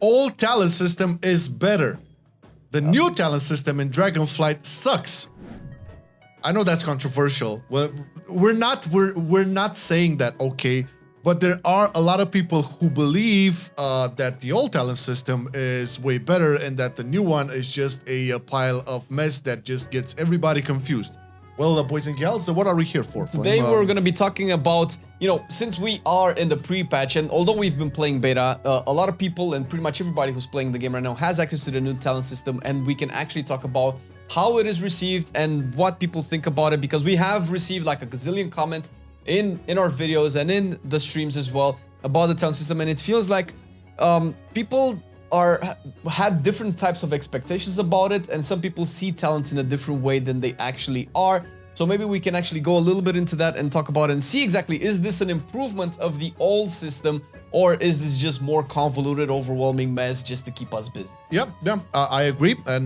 old talent system is better. The new talent system in Dragonflight sucks. I know that's controversial. Well, we're not saying that, okay, but there are a lot of people who believe that the old talent system is way better and that the new one is just a pile of mess that just gets everybody confused. Well, boys and gals, what are we here for? Today we're going to be talking about, you know, since we are in the pre-patch, and although we've been playing beta, a lot of people and pretty much everybody who's playing the game right now has access to the new talent system, and we can actually talk about how it is received and what people think about it, because we have received like a gazillion comments in our videos and in the streams as well about the talent system, and it feels like people had different types of expectations about it, and some people see talents in a different way than they actually are. So maybe we can actually go a little bit into that and talk about it and see exactly, is this an improvement of the old system, or is this just more convoluted, overwhelming mess just to keep us busy? Yeah, I agree. And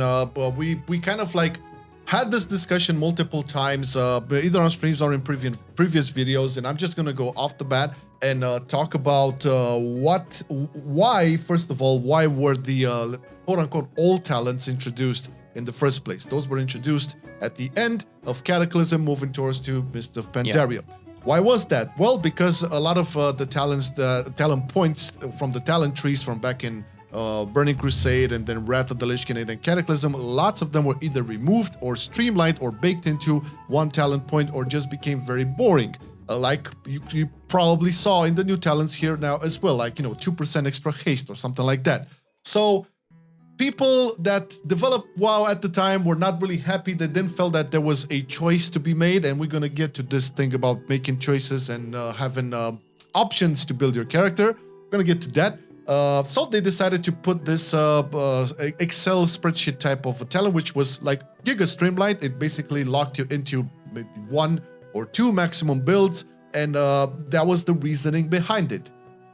we kind of like had this discussion multiple times, either on streams or in previous videos, and I'm just gonna go off the bat and talk about why, first of all, why were the quote-unquote old talents introduced in the first place. Those were introduced at the end of Cataclysm, moving towards to Mist of Pandaria. Yeah. Why was that? Well, because a lot of the talent points from the talent trees from back in Burning Crusade and then Wrath of the Lich King and then Cataclysm, lots of them were either removed or streamlined or baked into one talent point or just became very boring. Like you probably saw in the new talents here now as well, like, you know, 2% extra haste or something like that. So people that developed WoW at the time were not really happy. They then felt that there was a choice to be made, and we're gonna get to this thing about making choices and having options to build your character. We're gonna get to that. So they decided to put this Excel spreadsheet type of a talent, which was like giga streamlined. It basically locked you into maybe 1 or 2 maximum builds, and that was the reasoning behind it.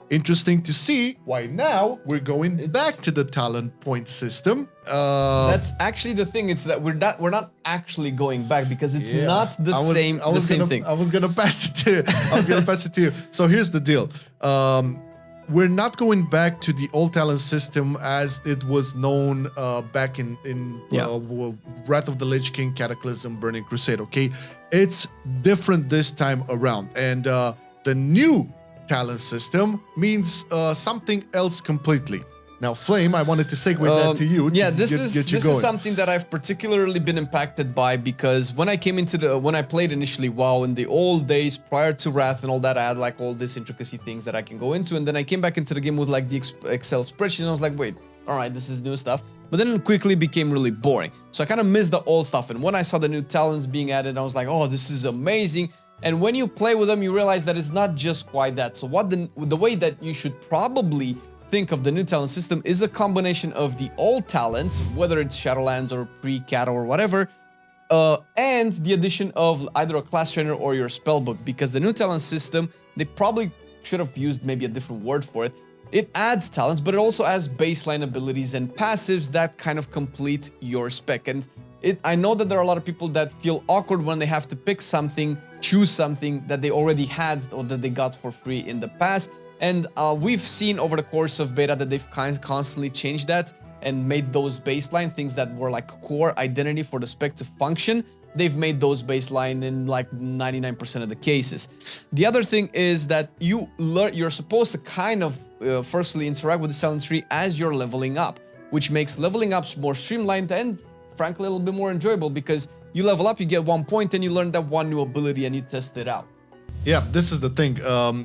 Interesting to see why now we're going back to the talent point system. That's actually the thing. It's that we're not actually going back, because it's not the same thing. I was gonna pass it to you. So here's the deal. We're not going back to the old talent system as it was known back in Wrath of the Lich King, Cataclysm, Burning Crusade, okay? It's different this time around. And the new talent system means something else completely. Now, Flame, I wanted to segue that to you. Yeah, this is something that I've particularly been impacted by, because when I came into when I played initially WoW in the old days prior to Wrath and all that, I had like all these intricacy things that I can go into, and then I came back into the game with like the Excel spreadsheet, and I was like, wait, all right, this is new stuff. But then it quickly became really boring. So I kind of missed the old stuff, and when I saw the new talents being added, I was like, oh, this is amazing. And when you play with them, you realize that it's not just quite that. So what the way that you should probably think of the new talent system is a combination of the old talents, whether it's Shadowlands or pre-Cat or whatever, and the addition of either a class trainer or your spellbook, because the new talent system, they probably should have used maybe a different word for it. It adds talents, but it also has baseline abilities and passives that kind of complete your spec. And I know that there are a lot of people that feel awkward when they have to pick something, choose something that they already had or that they got for free in the past. And we've seen over the course of beta that they've constantly changed that and made those baseline things that were like core identity for the spec to function. They've made those baseline in like 99% of the cases. The other thing is that you're supposed to kind of firstly interact with the talent tree as you're leveling up, which makes leveling up more streamlined and frankly a little bit more enjoyable, because you level up, you get 1 point, and you learn that one new ability and you test it out. Yeah, this is the thing.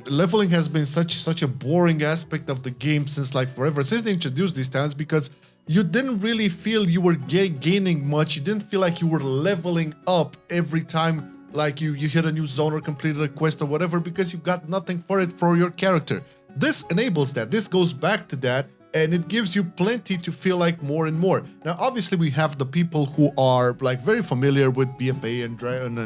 Leveling has been such a boring aspect of the game since like forever, since they introduced these talents, because you didn't really feel you were gaining much. You didn't feel like you were leveling up every time like you hit a new zone or completed a quest or whatever, because you got nothing for it for your character. This enables that. This goes back to that, and it gives you plenty to feel like more and more. Now, obviously, we have the people who are like very familiar with BFA and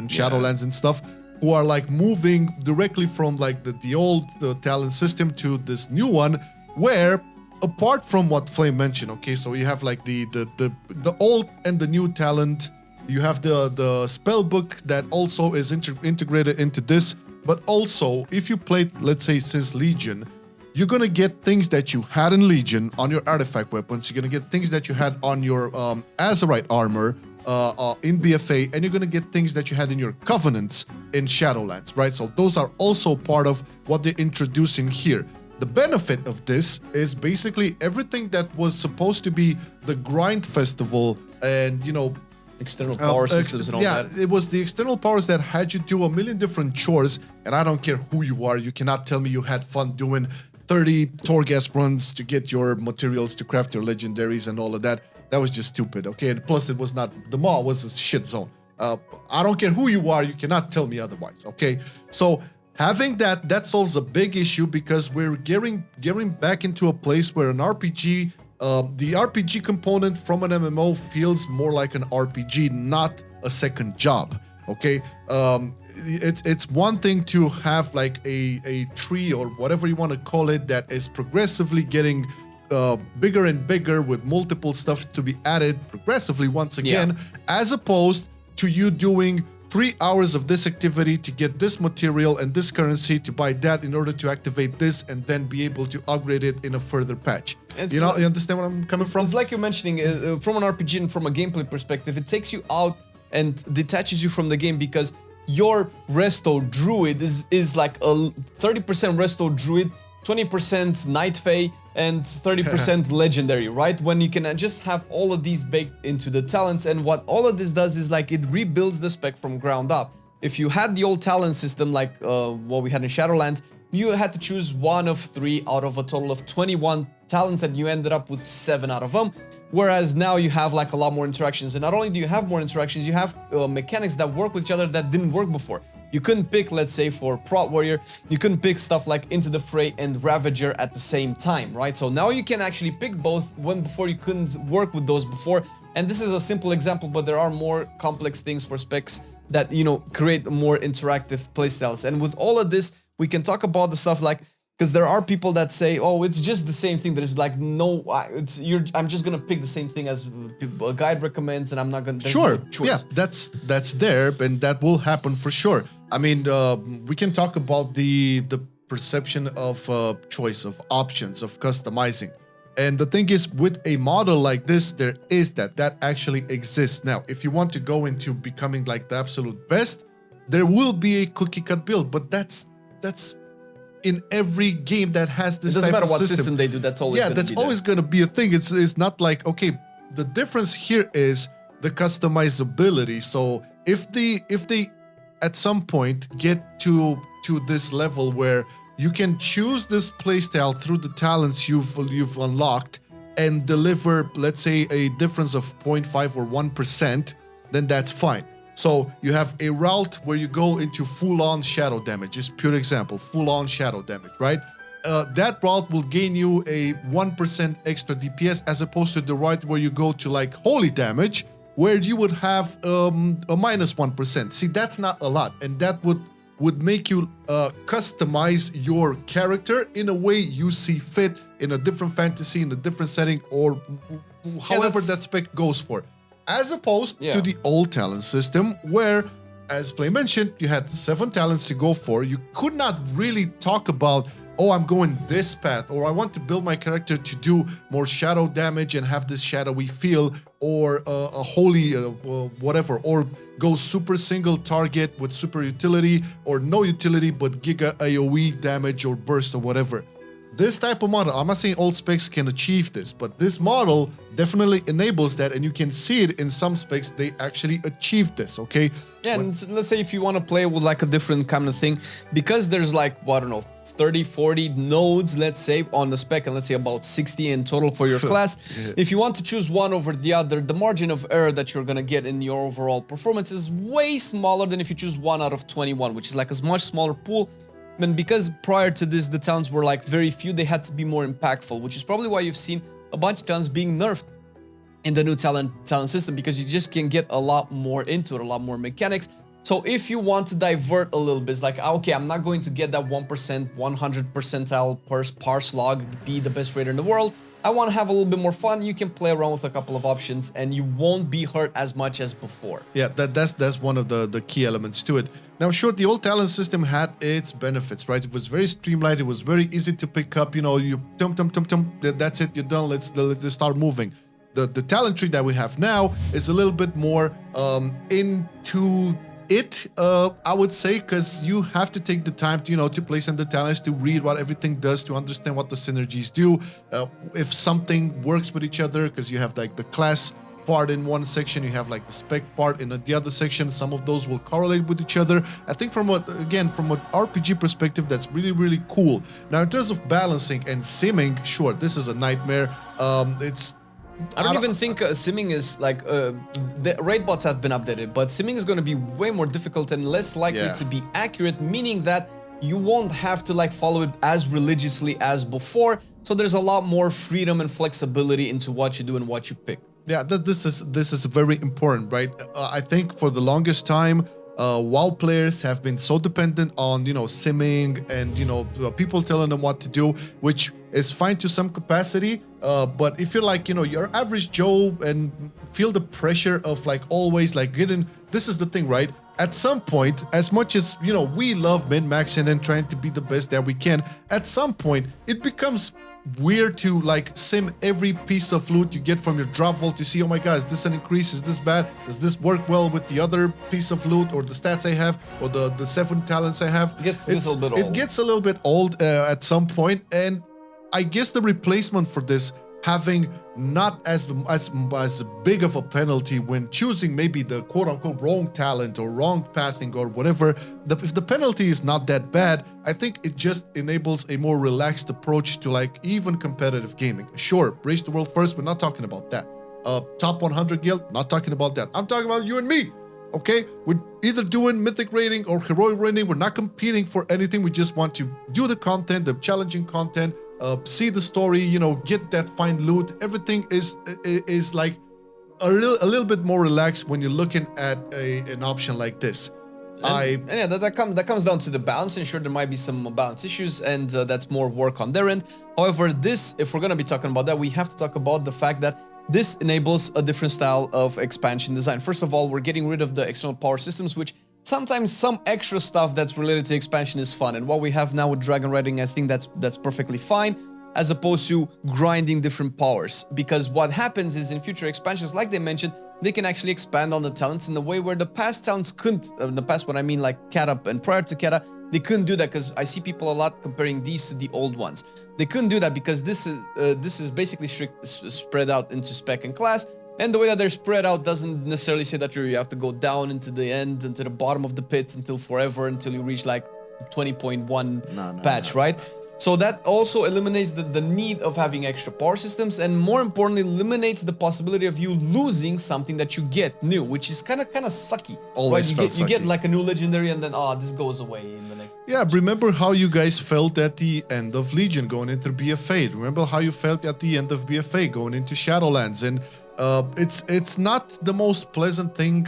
Shadowlands and stuff, who are like moving directly from like the old talent system to this new one, where apart from what Flame mentioned, okay, so you have like the old and the new talent, you have the spell book that also is integrated into this, but also if you played, let's say, since Legion, you're gonna get things that you had in Legion on your artifact weapons. You're gonna get things that you had on your Azerite armor in BFA, and you're gonna get things that you had in your Covenants in Shadowlands, right? So those are also part of what they're introducing here. The benefit of this is basically everything that was supposed to be the grind festival and, you know, external power systems and all that. Yeah, it was the external powers that had you do a million different chores, and I don't care who you are, you cannot tell me you had fun doing 30 Torghast runs to get your materials to craft your legendaries and all of that. That was just stupid, okay? And plus, it was not, the mall was a shit zone. I don't care who you are, you cannot tell me otherwise, okay? So having that solves a big issue because we're getting back into a place where an RPG, the RPG component from an MMO feels more like an RPG, not a second job, okay? It's one thing to have like a tree or whatever you want to call it that is progressively getting bigger and bigger with multiple stuff to be added progressively once again, as opposed to you doing 3 hours of this activity to get this material and this currency to buy that in order to activate this and then be able to upgrade it in a further patch. You know, you understand where I'm coming from? It's like you're mentioning, from an RPG and from a gameplay perspective, it takes you out and detaches you from the game because your Resto Druid is like a 30% Resto Druid, 20% Night Fae, and 30% Legendary, right? When you can just have all of these baked into the talents, and what all of this does is like it rebuilds the spec from ground up. If you had the old talent system like what we had in Shadowlands, you had to choose one of 3 out of a total of 21 talents, and you ended up with 7 out of them. Whereas now you have like a lot more interactions, and not only do you have more interactions, you have mechanics that work with each other that didn't work before. You couldn't pick, let's say for Prot Warrior, you couldn't pick stuff like Into the Fray and Ravager at the same time, right? So now you can actually pick both when before you couldn't work with those before. And this is a simple example, but there are more complex things for specs that, you know, create more interactive playstyles. And with all of this, we can talk about the stuff like, because there are people that say, oh, it's just the same thing. There's like no, I'm just gonna pick the same thing as a guide recommends, and I'm not gonna. Sure, no choice. yeah, that's there, and that will happen for sure. I mean, we can talk about the perception of choice, of options, of customizing. And the thing is, with a model like this, there is that actually exists. Now, if you want to go into becoming like the absolute best, there will be a cookie cut build, but that's in every game that has this type of system. It doesn't matter what system they do, that's always yeah, that's always going to be a thing. It's not like, okay, the difference here is the customizability. So if they at some point get to this level where you can choose this playstyle through the talents you've unlocked and deliver, let's say, a difference of 0.5 or 1%, then that's fine. So you have a route where you go into full-on shadow damage, just pure example, full-on shadow damage, right? That route will gain you a 1% extra DPS as opposed to the route where you go to like holy damage, where you would have a minus 1%. See, that's not a lot, and that would make you customize your character in a way you see fit in a different fantasy, in a different setting, or however that spec goes for. As opposed to the old talent system where, as Flame mentioned, you had 7 talents to go for. You could not really talk about, oh, I'm going this path, or I want to build my character to do more shadow damage and have this shadowy feel, or a holy whatever, or go super single target with super utility, or no utility but giga AoE damage or burst or whatever. This type of model, I'm not saying all specs can achieve this, but this model definitely enables that, and you can see it in some specs, they actually achieved this, okay? Yeah, and let's say if you want to play with like a different kind of thing, because there's like, well, I don't know, 30, 40 nodes, let's say, on the spec, and let's say about 60 in total for your class. If you want to choose one over the other, the margin of error that you're going to get in your overall performance is way smaller than if you choose 1 out of 21, which is like a much smaller pool. And because prior to this, the talents were like very few, they had to be more impactful, which is probably why you've seen a bunch of talents being nerfed in the new talent system, because you just can get a lot more into it, a lot more mechanics. So if you want to divert a little bit, it's like, okay, I'm not going to get that 1%, 100 percentile parse log, be the best raider in the world. I want to have a little bit more fun, you can play around with a couple of options and you won't be hurt as much as before. Yeah, that's one of the key elements to it. Now, sure, the old talent system had its benefits, right? It was very streamlined. It was very easy to pick up. You know, you that's it. You're done. Let's start moving. The talent tree that we have now is a little bit more into it, I would say, because you have to take the time to, you know, to place in the talents, to read what everything does, to understand what the synergies do, if something works with each other, because you have like the class part in one section, you have like the spec part in the other section. Some of those will correlate with each other. I think from an RPG perspective, that's really, really cool. Now, in terms of balancing and simming, sure, this is a nightmare. I don't even think simming is like the raid bots have been updated, but simming is going to be way more difficult and less likely to be accurate, meaning that you won't have to like follow it as religiously as before. So there's a lot more freedom and flexibility into what you do and what you pick. Yeah, this is very important, right? I think for the longest time, WoW players have been so dependent on, you know, simming and, you know, people telling them what to do, which is fine to some capacity. But if you're like, you know, your average Joe and feel the pressure of like always like getting, this is the thing, right? At some point, as much as, you know, we love min-maxing and trying to be the best that we can, at some point, it becomes weird to like sim every piece of loot you get from your drop vault to see, oh my god, is this an increase, is this bad, does this work well with the other piece of loot or the stats I have or the 7 talents I have. It gets a little bit old At some point, and I guess the replacement for this having not as big of a penalty when choosing maybe the quote-unquote wrong talent or wrong pathing or whatever, if the penalty is not that bad, I think it just enables a more relaxed approach to like even competitive gaming. Sure, race the world first, we're not talking about that. Top 100 guild, not talking about that. I'm talking about you and me. Okay, we're either doing mythic rating or heroic rating. We're not competing for anything. We just want to do the content, the challenging content, see the story, you know, get that fine loot. Everything is like a little bit more relaxed when you're looking at an option like this. That comes down to the balance, and sure, there might be some balance issues, and that's more work on their end. However, this, if we're gonna be talking about that, we have to talk about the fact that this enables a different style of expansion design. First of all, we're getting rid of the external power systems, which sometimes some extra stuff that's related to expansion is fun. And what we have now with Dragon Riding, I think that's perfectly fine, as opposed to grinding different powers. Because what happens is in future expansions, like they mentioned, they can actually expand on the talents in a way where the past talents couldn't. In the past, what I mean like Kata and prior to Kata, they couldn't do that, because I see people a lot comparing these to the old ones. They couldn't do that because this is basically spread out into spec and class, and the way that they're spread out doesn't necessarily say that you have to go down into the end, into the bottom of the pit until forever, until you reach like 20.1 patch, right? So that also eliminates the need of having extra power systems, and more importantly, eliminates the possibility of you losing something that you get new, which is kind of sucky. Always right? You get like a new legendary, and then this goes away in the next. Yeah, remember how you guys felt at the end of Legion going into BFA. Remember how you felt at the end of BFA going into Shadowlands, and it's not the most pleasant thing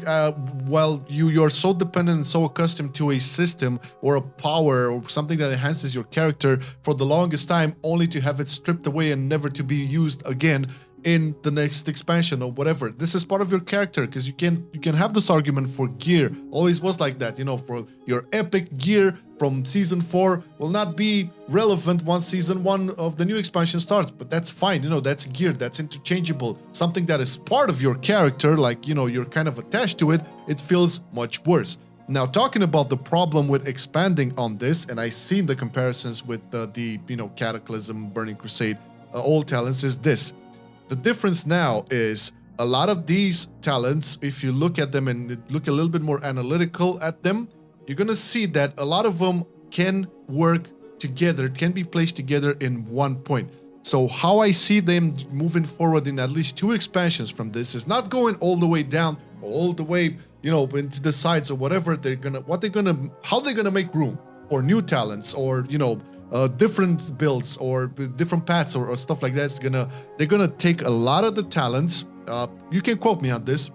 while you're so dependent and so accustomed to a system or a power or something that enhances your character for the longest time, only to have it stripped away and never to be used again in the next expansion or whatever. This is part of your character, because you can have this argument for gear. Always was like that, you know, for your epic gear from season 4 will not be relevant once season 1 of the new expansion starts, but that's fine, you know, that's gear, that's interchangeable. Something that is part of your character, like, you know, you're kind of attached to it, it feels much worse. Now, talking about the problem with expanding on this, and I've seen the comparisons with the you know, Cataclysm, Burning Crusade, old talents, is this. The difference now is a lot of these talents, if you look at them and look a little bit more analytical at them, you're going to see that a lot of them can work together, can be placed together in one point. So how I see them moving forward in at least 2 expansions from this is not going all the way down, or all the way, you know, into the sides or whatever. How they're gonna make room for new talents, or, you know, different builds or different paths or stuff like that. They're gonna take a lot of the talents. You can quote me on this.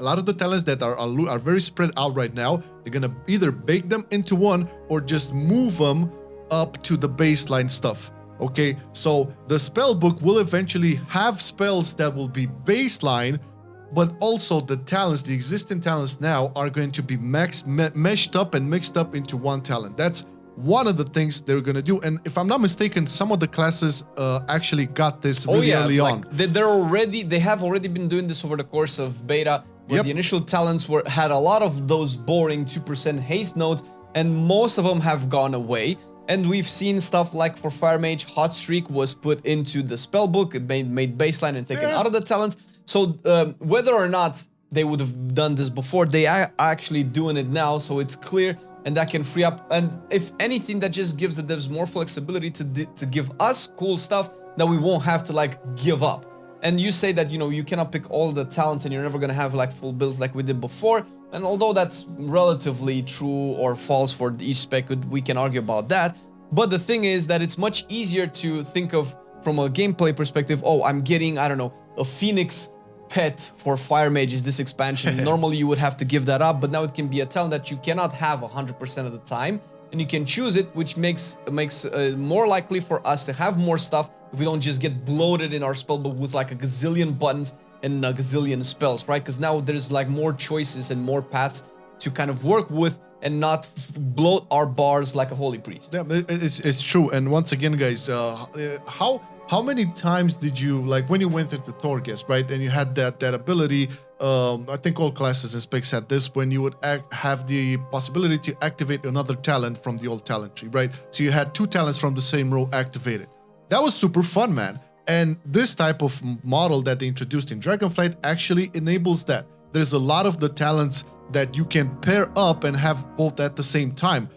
A lot of the talents that are very spread out right now, they're gonna either bake them into one or just move them up to the baseline stuff. Okay, so the spell book will eventually have spells that will be baseline, but also the talents, the existing talents now are going to be meshed up and mixed up into one talent. That's one of the things they're going to do. And if I'm not mistaken, some of the classes actually got this really early on. They have already been doing this over the course of beta, where the initial talents had a lot of those boring 2% haste nodes, and most of them have gone away. And we've seen stuff like for Fire Mage, Hot Streak was put into the spellbook, it made baseline and taken out of the talents. So whether or not they would have done this before, they are actually doing it now, so it's clear, and that can free up. And if anything, that just gives the devs more flexibility to give us cool stuff that we won't have to like give up. And you say that, you know, you cannot pick all the talents and you're never gonna have like full builds like we did before. And although that's relatively true or false for each spec, we can argue about that. But the thing is that it's much easier to think of from a gameplay perspective, oh, I'm getting, I don't know, a Phoenix pet for Fire Mages this expansion. Normally you would have to give that up, but now it can be a talent that you cannot have 100% of the time, and you can choose it, which makes more likely for us to have more stuff if we don't just get bloated in our spellbook with like a gazillion buttons and a gazillion spells, right? Because now there's like more choices and more paths to kind of work with and not bloat our bars like a holy priest. Yeah, it's true. And once again, guys, how many times did you, like when you went into Thorghest, right, and you had that ability, I think all classes and specs had this, when you would have the possibility to activate another talent from the old talent tree, right? So you had two talents from the same row activated. That was super fun, man. And this type of model that they introduced in Dragonflight actually enables that. There's a lot of the talents that you can pair up and have both at the same time.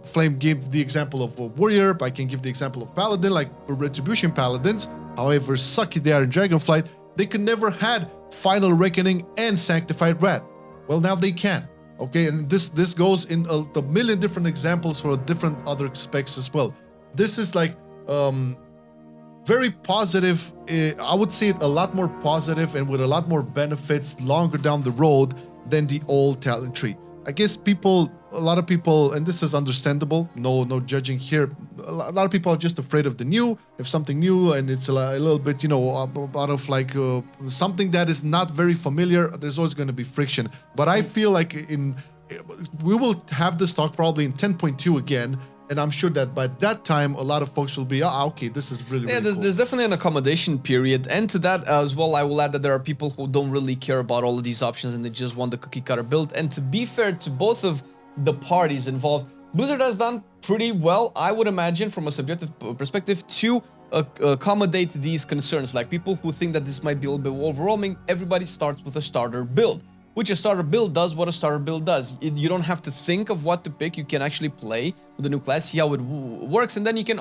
Flame gave the example of a warrior, I can give the example of paladin, like Retribution paladins, however sucky they are in Dragonflight, they could never had Final Reckoning and Sanctified Wrath. Well, now they can. Okay, and this goes in a million different examples for different other specs as well. This is like very positive. I would say a lot more positive and with a lot more benefits longer down the road than the old talent tree. I guess a lot of people, and this is understandable, no judging here, a lot of people are just afraid of the new, if something new and it's a little bit, you know, out of like something that is not very familiar, there's always going to be friction. But I feel like we will have this talk probably in 10.2 again, and I'm sure that by that time, a lot of folks will be, okay, this is really, really cool. There's definitely an accommodation period. And to that as well, I will add that there are people who don't really care about all of these options and they just want the cookie cutter build. And to be fair to both of the parties involved, Blizzard has done pretty well, I would imagine, from a subjective perspective, to accommodate these concerns. Like people who think that this might be a little bit overwhelming, everybody starts with a starter build. Which a starter build does what a starter build does. You don't have to think of what to pick. You can actually play with the new class, see how it works, and then you can,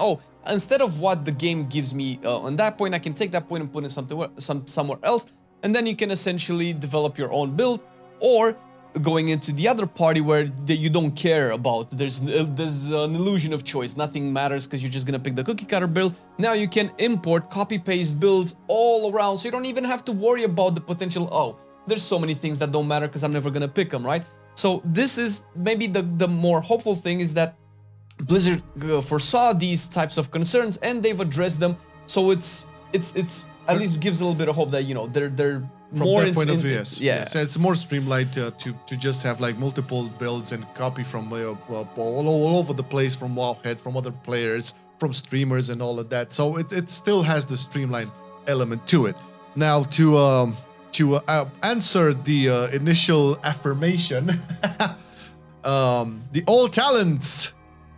instead of what the game gives me on that point, I can take that point and put it somewhere else, and then you can essentially develop your own build, or going into the other party where you don't care about. There's an illusion of choice. Nothing matters because you're just gonna pick the cookie cutter build. Now you can import, copy-paste builds all around, so you don't even have to worry about the potential, there's so many things that don't matter because I'm never gonna pick them, right? So this is maybe the more hopeful thing, is that Blizzard foresaw these types of concerns and they've addressed them. So it's at least gives a little bit of hope that, you know, they're from more that point of view, yes. It's more streamlined to just have like multiple builds and copy from all over the place, from Wowhead, from other players, from streamers and all of that. So it still has the streamlined element to it. Now to answer the initial affirmation, the old talents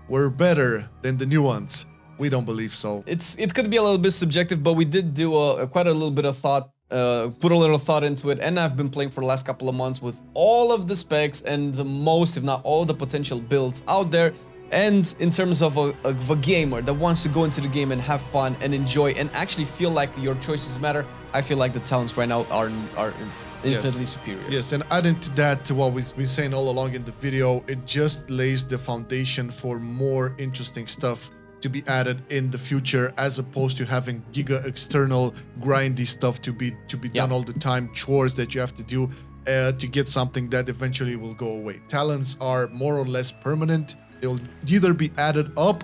were better than the new ones. We don't believe so. It could be a little bit subjective, but we did do quite a little bit of thought, put a little thought into it, and I've been playing for the last couple of months with all of the specs and the most, if not all, the potential builds out there. And in terms of a gamer that wants to go into the game and have fun and enjoy and actually feel like your choices matter, I feel like the talents right now are infinitely superior. Yes, and adding to that, to what we've been saying all along in the video, it just lays the foundation for more interesting stuff to be added in the future, as opposed to having giga external grindy stuff to be done all the time, chores that you have to do to get something that eventually will go away. Talents are more or less permanent. They'll either be added up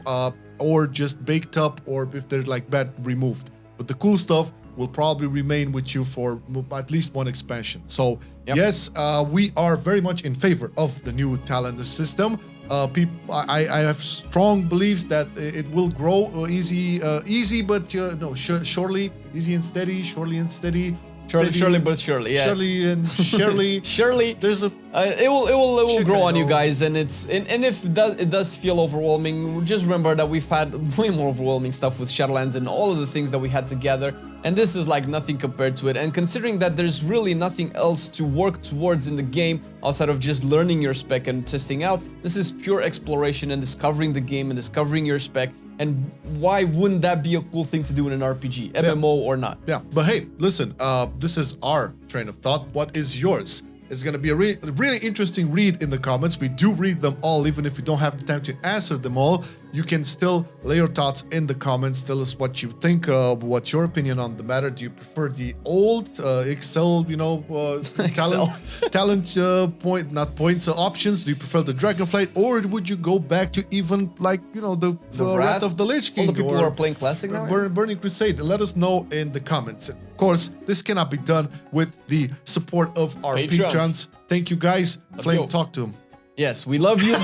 or just baked up, or if they're like bad, removed. But the cool stuff will probably remain with you for at least one expansion. So yes, we are very much in favor of the new talent system. I have strong beliefs that it will grow easy, but no, surely, easy and steady, surely and steady. Surely, but surely, yeah. Surely and surely. Surely, there's a it will grow on you know. guys, and if it does feel overwhelming, just remember that we've had way more overwhelming stuff with Shadowlands and all of the things that we had together, and this is like nothing compared to it. And considering that there's really nothing else to work towards in the game outside of just learning your spec and testing out, this is pure exploration and discovering the game and discovering your spec. And why wouldn't that be a cool thing to do in an RPG, MMO or not? Yeah, but hey, listen, this is our train of thought. What is yours? It's going to be a really interesting read in the comments. We do read them all, even if we don't have the time to answer them all. You can still lay your thoughts in the comments. Tell us what you think. What's your opinion on the matter? Do you prefer the old Excel, talent options? Do you prefer the Dragonflight, or would you go back to even like the Wrath of the Lich King? All the people who are playing Classic now. Burning Crusade. Let us know in the comments. Of course, this cannot be done with the support of our patrons. Thank you, guys. Flame, talk to him. Yes, we love you.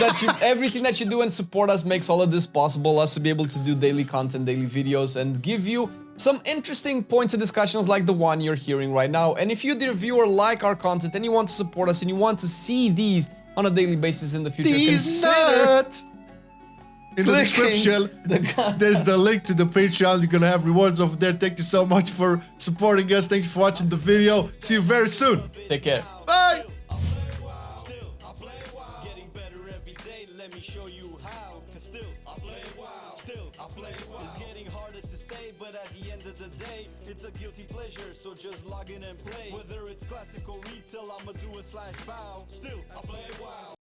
Everything that you do and support us makes all of this possible. Us to be able to do daily content, daily videos, and give you some interesting points of discussions like the one you're hearing right now. And if you, dear viewer, like our content and you want to support us and you want to see these on a daily basis in the future, consider in the description, there's the link to the Patreon. You're gonna have rewards over there. Thank you so much for supporting us. Thank you for watching the video. See you very soon. Take care. Bye. Let me show you how. Cause still I play WoW. Still I play WoW. It's getting harder to stay, but at the end of the day, it's a guilty pleasure. So just log in and play. Whether it's classic or retail, I'ma do a /bow. Still I play WoW.